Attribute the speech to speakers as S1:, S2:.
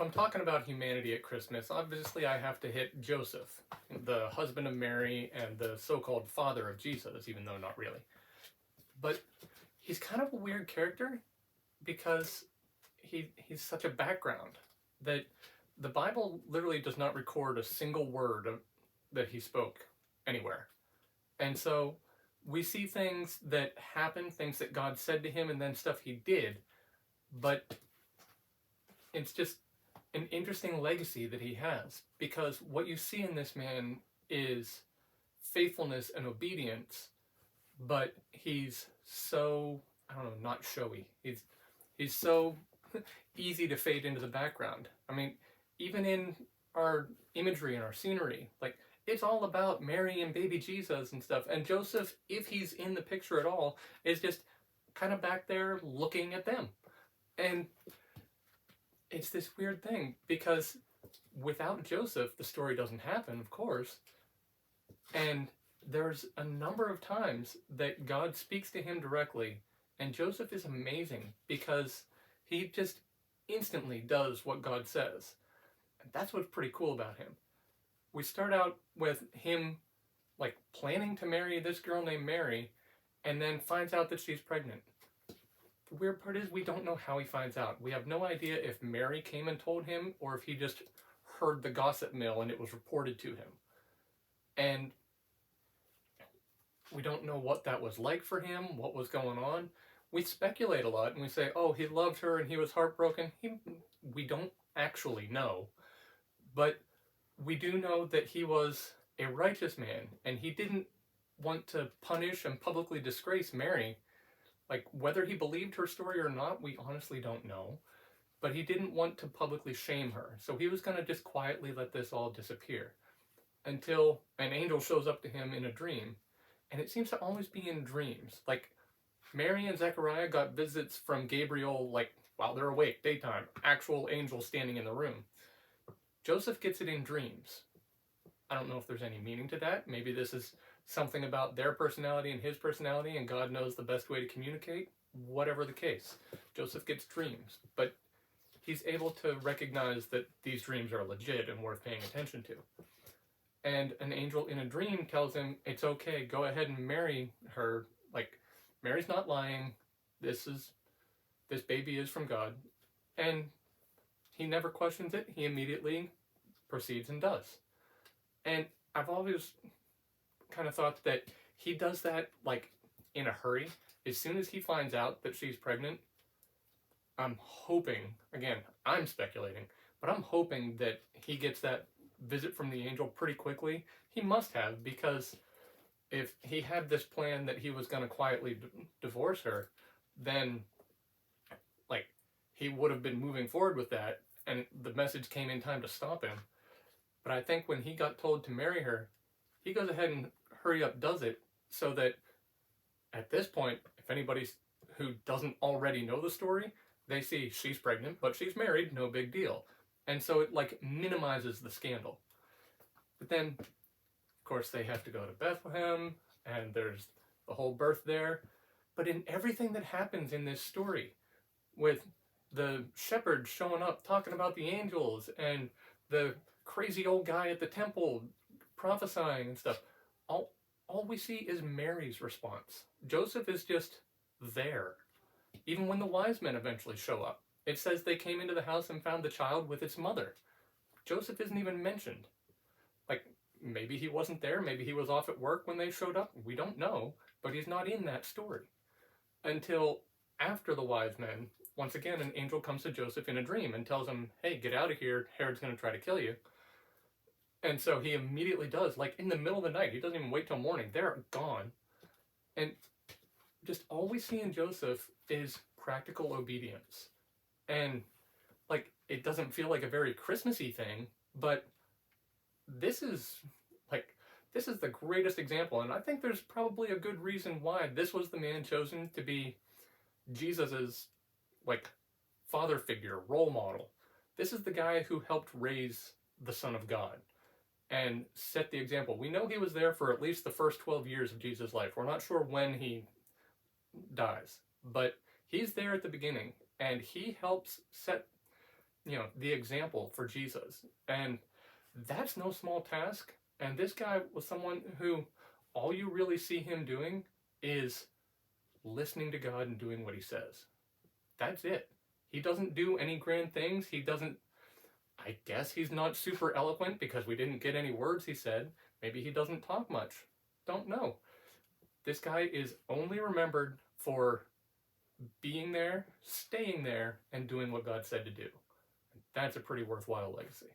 S1: if I'm talking about humanity at Christmas, obviously I have to hit Joseph, the husband of Mary and the so-called father of Jesus, even though not really. But he's kind of a weird character because he's such a background that the Bible literally does not record a single word that he spoke anywhere. And so we see things that happen, things that God said to him, and then stuff he did, but it's just an interesting legacy that he has, because what you see in this man is faithfulness and obedience, but he's so, I don't know, not showy. He's so easy to fade into the background. I mean, even in our imagery and our scenery, like, it's all about Mary and baby Jesus and stuff. And Joseph, if he's in the picture at all, is just kind of back there looking at them. And it's this weird thing, because without Joseph, the story doesn't happen, of course. And there's a number of times that God speaks to him directly, and Joseph is amazing because he just instantly does what God says. And that's what's pretty cool about him. We start out with him like planning to marry this girl named Mary, and then finds out that she's pregnant. The weird part is we don't know how he finds out. We have no idea if Mary came and told him, or if he just heard the gossip mill and it was reported to him. And we don't know what that was like for him, what was going on. We speculate a lot and we say, oh, he loved her and he was heartbroken. We don't actually know. But we do know that he was a righteous man, and he didn't want to punish and publicly disgrace Mary. Like, whether he believed her story or not, we honestly don't know. But he didn't want to publicly shame her. So he was going to just quietly let this all disappear until an angel shows up to him in a dream. And it seems to always be in dreams. Like, Mary and Zechariah got visits from Gabriel, like, while they're awake, daytime. Actual angels standing in the room. Joseph gets it in dreams. I don't know if there's any meaning to that. Maybe this is something about their personality and his personality, and God knows the best way to communicate. Whatever the case, Joseph gets dreams, but he's able to recognize that these dreams are legit and worth paying attention to. And an angel in a dream tells him, it's okay, go ahead and marry her. Like, Mary's not lying. This baby is from God. And he never questions it. He immediately proceeds and does. And I've always kind of thought that he does that, like, in a hurry. As soon as he finds out that she's pregnant, I'm hoping, again, I'm speculating, but I'm hoping that he gets that visit from the angel pretty quickly. He must have, because if he had this plan that he was going to quietly divorce her, then, like, he would have been moving forward with that, and the message came in time to stop him. But I think when he got told to marry her, he goes ahead and hurry up does it, so that at this point, if anybody who doesn't already know the story, they see she's pregnant, but she's married, no big deal. And so it, like, minimizes the scandal. But then, of course, they have to go to Bethlehem, and there's the whole birth there. But in everything that happens in this story, with the shepherds showing up, talking about the angels, and the crazy old guy at the temple prophesying and stuff, all we see is Mary's response. Joseph is just there. Even when the wise men eventually show up, it says they came into the house and found the child with its mother. Joseph isn't even mentioned. Like, maybe he wasn't there, maybe he was off at work when they showed up, we don't know, but he's not in that story. Until after the wise men, once again, an angel comes to Joseph in a dream and tells him, hey, get out of here, Herod's going to try to kill you. And so he immediately does, like, in the middle of the night. He doesn't even wait till morning. They're gone. And just all we see in Joseph is practical obedience. And, like, it doesn't feel like a very Christmassy thing, but this is the greatest example. And I think there's probably a good reason why this was the man chosen to be Jesus's, like, father figure, role model. This is the guy who helped raise the Son of God and set the example. We know he was there for at least the first 12 years of Jesus' life. We're not sure when he dies, but he's there at the beginning, and he helps set the example for Jesus. And that's no small task. And this guy was someone who all you really see him doing is listening to God and doing what he says. That's it. He doesn't do any grand things. He doesn't, I guess he's not super eloquent because we didn't get any words he said. Maybe he doesn't talk much. Don't know. This guy is only remembered for being there, staying there, and doing what God said to do. That's a pretty worthwhile legacy.